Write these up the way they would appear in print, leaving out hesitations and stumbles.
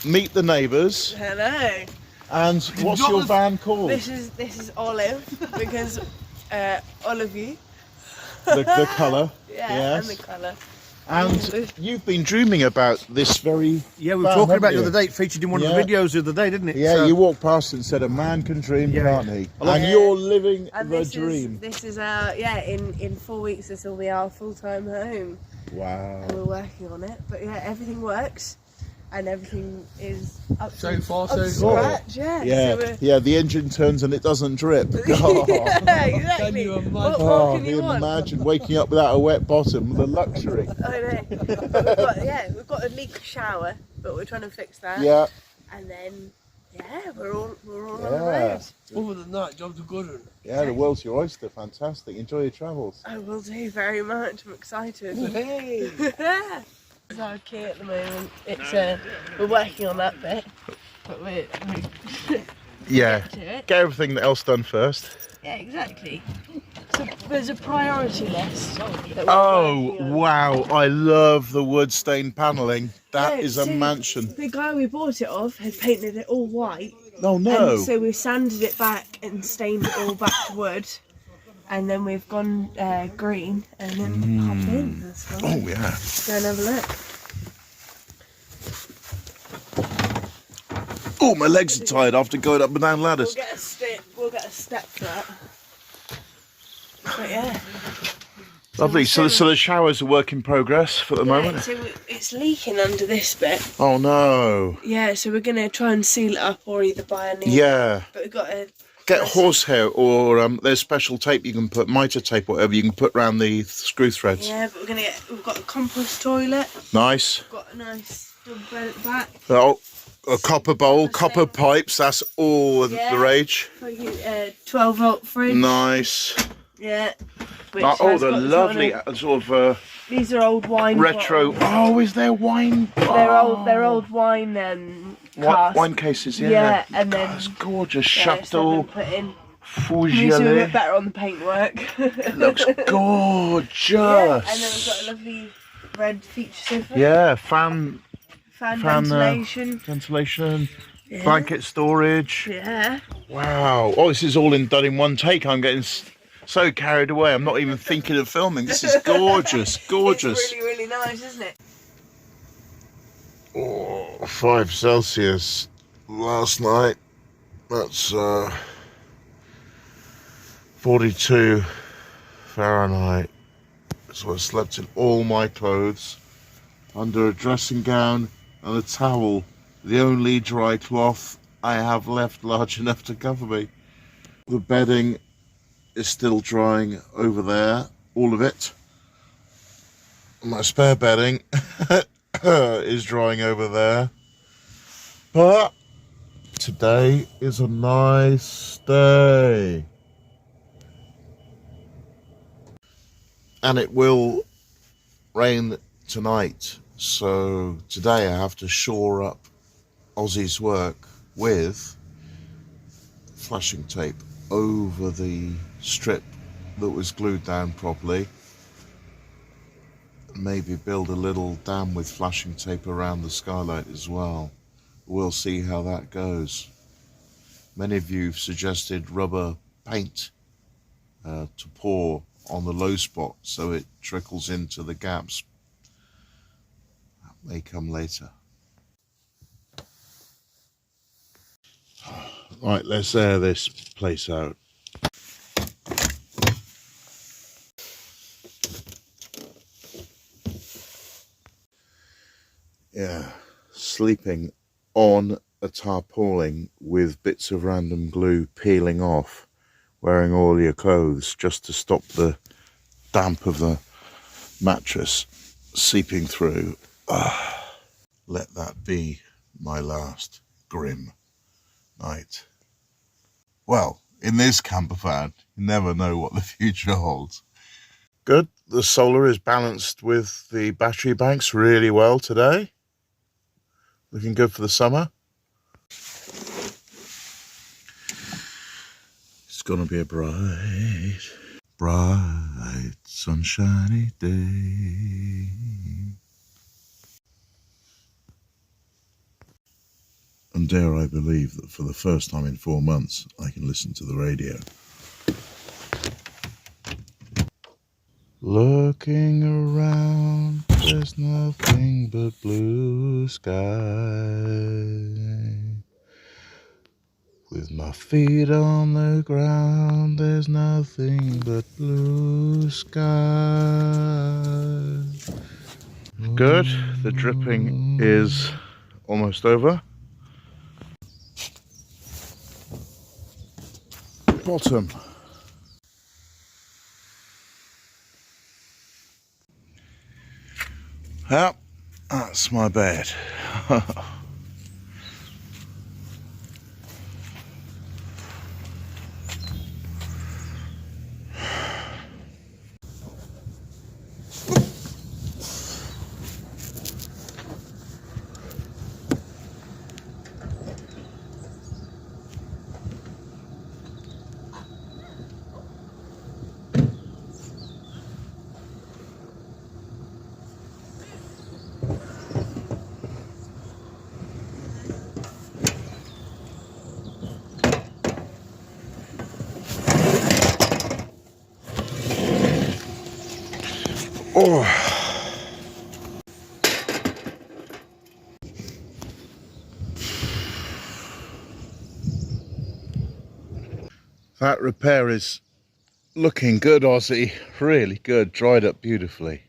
meet the neighbours. Hello. And what's your van called? This is Olive, because Olivey. The colour. Yeah, yes. and the colour. And you've been dreaming about this very. Yeah, we were talking about it the other day. It featured in one of the videos the other day, didn't it? Yeah, so, you walked past and said, "A man can dream, can't he?" And you're living the dream. This is our in 4 weeks this will be our full-time home. Wow. And we're working on it, but yeah, everything works. And everything is up so to scratch, yeah. Yeah, the engine turns and it doesn't drip. Oh. Yeah, exactly. What more can you want? Imagine waking up without a wet bottom, the luxury. I know. We've got a leak shower, but we're trying to fix that. Yeah. And then, we're all on the road. Other than that, jobs are good. Yeah, the world's your oyster. Fantastic. Enjoy your travels. I will do very much. I'm excited. Hey. It's our key at the moment. It's we're working on that bit, but we get everything else done first. Yeah, exactly. So there's a priority list. Oh wow! I love the wood stained panelling. That is a mansion. The guy we bought it off had painted it all white. Oh no! And so we sanded it back and stained it all back to wood. And then we've gone green, and then pop in. That's fine. Oh yeah. Go and have a look. Oh, my legs are tired after going up and down ladders. We'll get a step for that. But yeah. Lovely. So the showers are work in progress for the moment. So it's leaking under this bit. Oh no. Yeah. So we're gonna try and seal it up, or either buy a new. Yeah. But we've got to. Get horsehair, or there's special tape you can put, mitre tape, whatever you can put around the screw threads. Yeah, but we've got a compost toilet. Nice. We've got a nice double bed at the back. Oh, a copper bowl, copper pipes, that's all the rage. 12-volt fridge. Nice. Yeah. Oh, the lovely sort of these are old wine retro. bottles. Oh, is there wine? They're old wine wine cases, yeah. Yeah, and then it's gorgeous. Chateau Fougere. So a bit better on the paintwork. It looks gorgeous. Yeah, and then we've got a lovely red feature sofa. Yeah, fan ventilation. Yeah. Blanket storage. Yeah. Wow. Oh, this is all done in one take. I'm getting so carried away. I'm not even thinking of filming. This is gorgeous. Gorgeous. It's really, really nice, isn't it? Oh, 5 Celsius last night. That's 42 Fahrenheit. So I slept in all my clothes under a dressing gown and a towel, the only dry cloth I have left large enough to cover me. The bedding is still drying over there, all of it. My spare bedding is drying over there. But today is a nice day. And it will rain tonight. So today I have to shore up Ozzy's work with flashing tape over the strip that was glued down properly. Maybe build a little dam with flashing tape around the skylight as well. We'll see how that goes. Many of you have suggested rubber paint to pour on the low spot so it trickles into the gaps. That may come later. Right, let's air this place out. Yeah, sleeping on a tarpaulin with bits of random glue peeling off, wearing all your clothes just to stop the damp of the mattress seeping through. Let that be my last grim night. Well, in this camper van, you never know what the future holds. Good, the solar is balanced with the battery banks really well today. Looking good for the summer. It's gonna be a bright, sunshiny day. And dare I believe that for the first time in 4 months I can listen to the radio. Looking around, there's nothing but blue sky. With my feet on the ground, there's nothing but blue sky. Good, the dripping is almost over. Bottom. Yep, that's my bed. Oh. That repair is looking good, Ozzy. Really good. Dried up beautifully.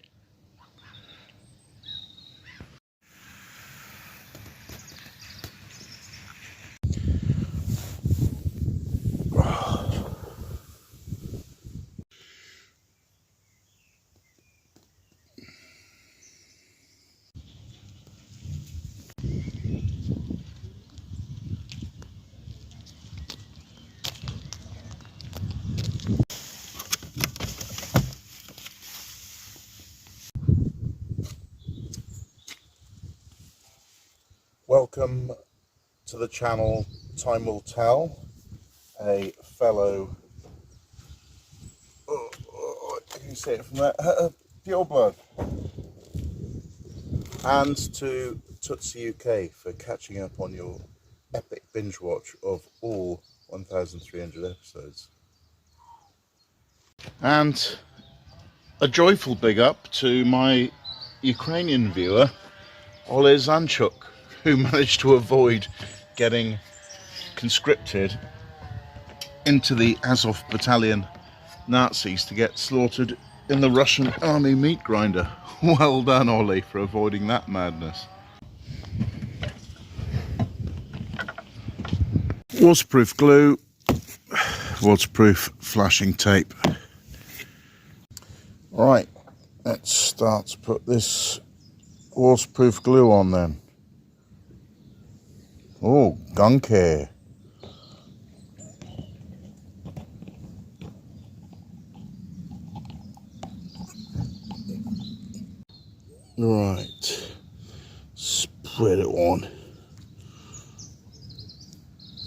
Welcome to the channel Time Will Tell, a fellow, can you see it from there, pure blood, and to Tootsie UK for catching up on your epic binge watch of all 1,300 episodes. And a joyful big up to my Ukrainian viewer, Ole Zanchuk, who managed to avoid getting conscripted into the Azov battalion Nazis to get slaughtered in the Russian army meat grinder. Well done, Ollie, for avoiding that madness. Waterproof glue, waterproof flashing tape. Right, let's start to put this waterproof glue on then. Oh, gunky. Right, spread it on.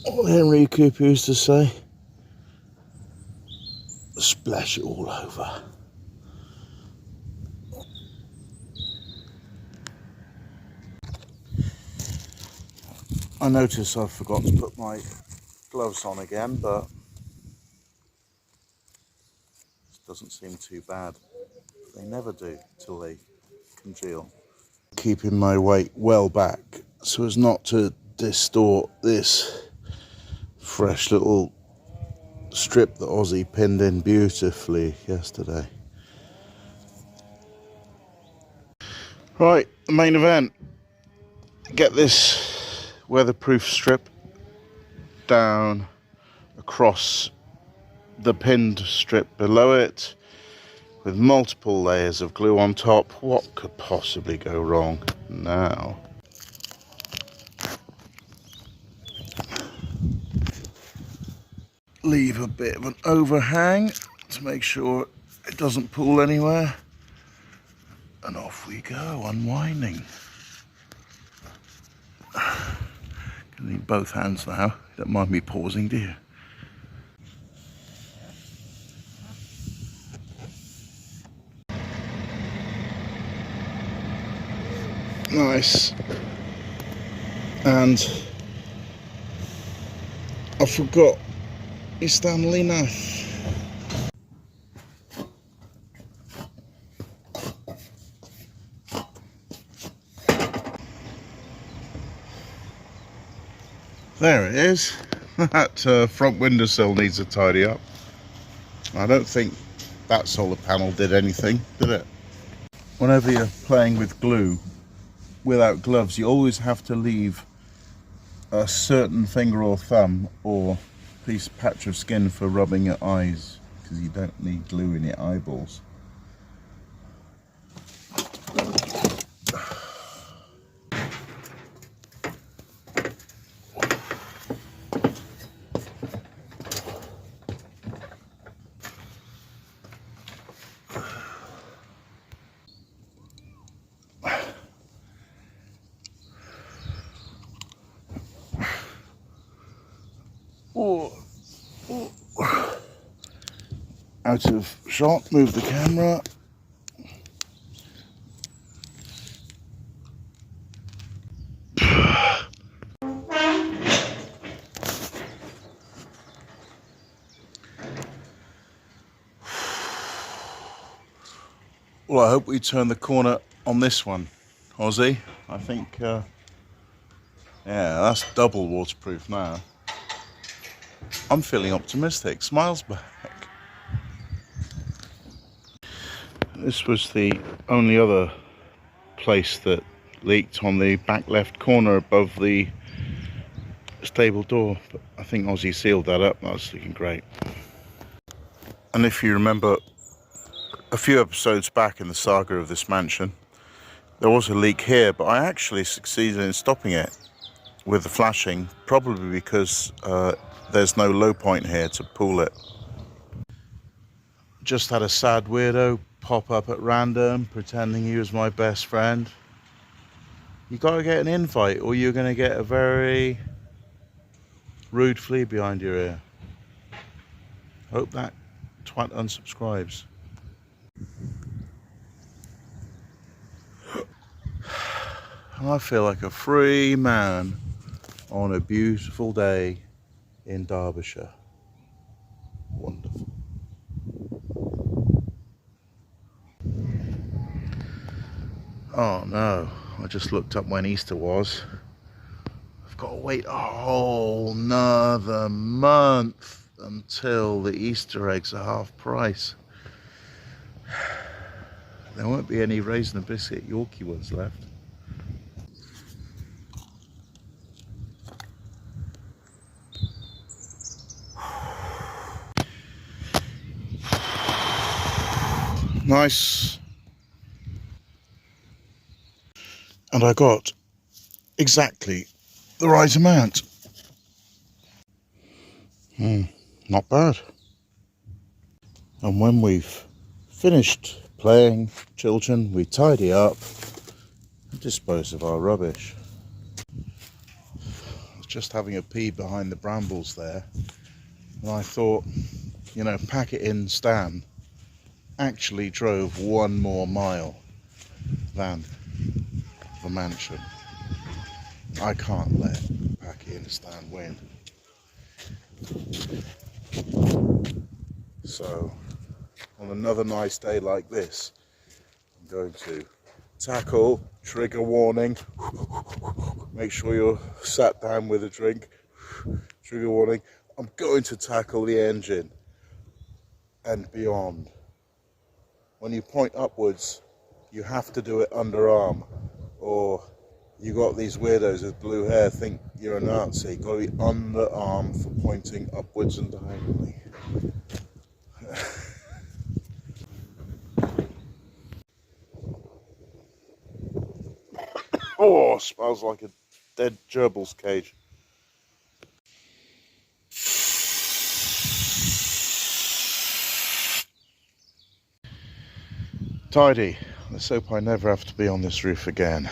What Henry Cooper used to say, splash it all over. I notice I forgot to put my gloves on again, but this doesn't seem too bad. They never do till they congeal. Keeping my weight well back so as not to distort this fresh little strip that Ozzy pinned in beautifully yesterday. Right, the main event. Get this weatherproof strip down across the pinned strip below it with multiple layers of glue on top. What could possibly go wrong now? Leave a bit of an overhang to make sure it doesn't pull anywhere, and off we go, unwinding. Gonna need both hands now. You don't mind me pausing, do you? Nice. And I forgot your Stanley now. There it is. That front windowsill needs a tidy up. I don't think that solar panel did anything, did it? Whenever you're playing with glue without gloves, you always have to leave a certain finger or thumb or patch of skin for rubbing your eyes, because you don't need glue in your eyeballs. Out of shot, move the camera. Well, I hope we turn the corner on this one, Ozzy. I think, yeah, that's double waterproof now. I'm feeling optimistic. Smiles back. This was the only other place that leaked, on the back left corner above the stable door, but I think Ozzy sealed that up. That's looking great. And if you remember a few episodes back in the saga of this mansion, there was a leak here, but I actually succeeded in stopping it with the flashing, probably because there's no low point here to pull it. Just had a sad weirdo pop up at random pretending he was my best friend. You gotta get an invite or you're gonna get a very rude flea behind your ear. Hope that twat unsubscribes. I feel like a free man on a beautiful day in Derbyshire. Wonderful. Oh no, I just looked up when Easter was. I've got to wait a whole nother month until the Easter eggs are half price. There won't be any raisin and biscuit Yorkie ones left. Nice. And I got exactly the right amount. Not bad. And when we've finished playing, children, we tidy up and dispose of our rubbish. I was just having a pee behind the brambles there, and I thought, you know, pack it in Stan actually drove 1 more mile than the mansion. I can't let pack it in Stan win. So on another nice day like this, I'm going to tackle, trigger warning, make sure you're sat down with a drink, trigger warning, I'm going to tackle the engine and beyond. When you point upwards, you have to do it underarm, or you got these weirdos with blue hair think you're a Nazi. Got to be underarm for pointing upwards and diagonally. Oh, smells like a dead gerbil's cage. Tidy. Let's hope I never have to be on this roof again.